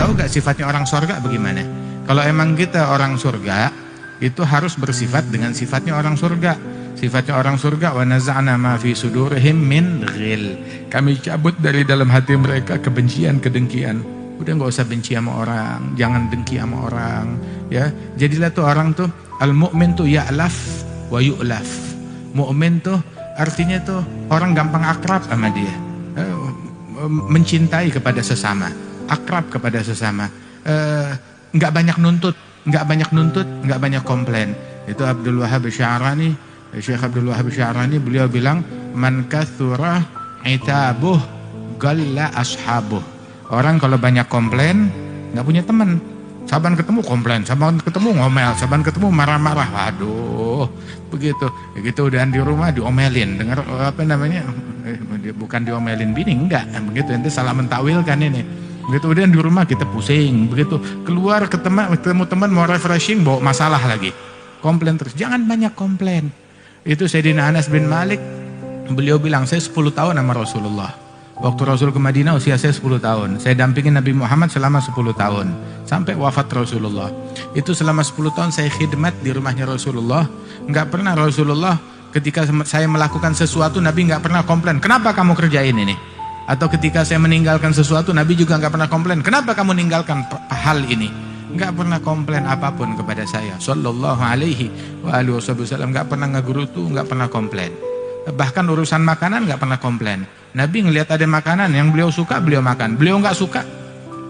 Tahu gak sifatnya orang surga bagaimana? Kalau emang kita orang surga, itu harus bersifat dengan sifatnya orang surga. Sifatnya orang surga, wa naza'na ma fi sudurihim min ghil. Kami cabut dari dalam hati mereka kebencian, kedengkian. Udah nggak usah benci sama orang, jangan dengki sama orang, ya. Jadilah tuh orang tuh al-mu'min tuh ya'laf wa yu'laf. Mu'min tuh artinya tuh orang gampang akrab sama dia, mencintai kepada sesama, akrab kepada sesama, nggak banyak nuntut, nggak banyak komplain. Itu Abdul Wahhab Sya'rani, Syekh Abdul Wahhab Sya'rani, beliau bilang, man kathura itabuh galla ashabuh. Orang kalau banyak komplain nggak punya teman. Saban ketemu komplain, saban ketemu ngomel, saban ketemu marah-marah. Waduh, begitu. Begitu udah di rumah diomelin. Dengar apa namanya? Bukan diomelin bini, enggak. Begitu nanti salah mentawilkan ini. Begitu udah di rumah kita pusing. Begitu keluar ketemu teman mau refreshing bawa masalah lagi. Komplain terus. Jangan banyak komplain. Itu Sayyidina Anas bin Malik, beliau bilang, saya 10 tahun sama Rasulullah. Waktu Rasul ke Madinah usia saya 10 tahun. Saya dampingin Nabi Muhammad selama 10 tahun. Sampai wafat Rasulullah. Itu selama 10 tahun saya khidmat di rumahnya Rasulullah. Enggak pernah Rasulullah ketika saya melakukan sesuatu, Nabi enggak pernah komplain, kenapa kamu kerjain ini? Atau ketika saya meninggalkan sesuatu, Nabi juga enggak pernah komplain, kenapa kamu meninggalkan hal ini? Enggak pernah komplain apapun kepada saya. Sallallahu alaihi wa alihi wasallam. Enggak pernah ngegerutu, enggak pernah komplain. Bahkan urusan makanan enggak pernah komplain. Nabi ngelihat ada makanan yang beliau suka, beliau makan. Beliau enggak suka,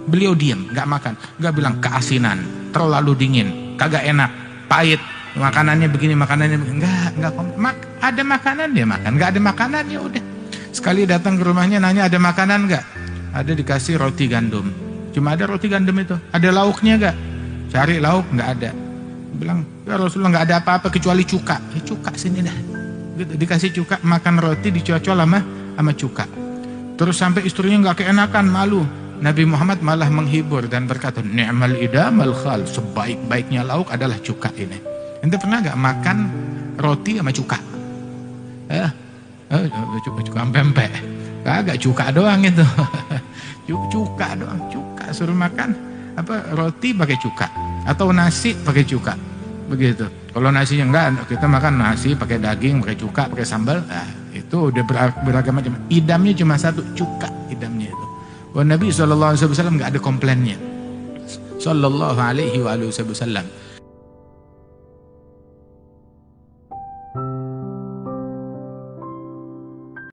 beliau diam, enggak makan. Enggak bilang keasinan, terlalu dingin, kagak enak, pahit, makanannya begini, makanannya begini. Enggak komplain. Ada makanan dia makan, enggak ada makanan ya udah. Sekali datang ke rumahnya nanya ada makanan enggak? Ada, dikasih roti gandum. Cuma ada roti gandum itu. Ada lauknya enggak? Cari lauk, enggak ada. Bilang, ya Rasulullah enggak ada apa-apa kecuali cuka. Ya cuka sini dah. Gitu, dikasih cuka, makan roti dicocol sama cuka. Terus sampai istrinya enggak keenakan, malu. Nabi Muhammad malah menghibur dan berkata, ni'mal idamal khal, sebaik-baiknya lauk adalah cuka ini. Ente pernah enggak makan roti sama cuka? Cuka pempek. Kagak, cuka doang itu. Cuka doang, cuka. Suruh makan apa roti pakai cuka atau nasi pakai cuka. Begitu. Kalau nasinya enggak, kita makan nasi pakai daging, pakai cuka, pakai sambal. Nah, itu udah beragam macam. Idamnya cuma satu, cuka idamnya itu. Wah, Nabi SAW enggak ada komplainnya. Sallallahu alaihi wasallam.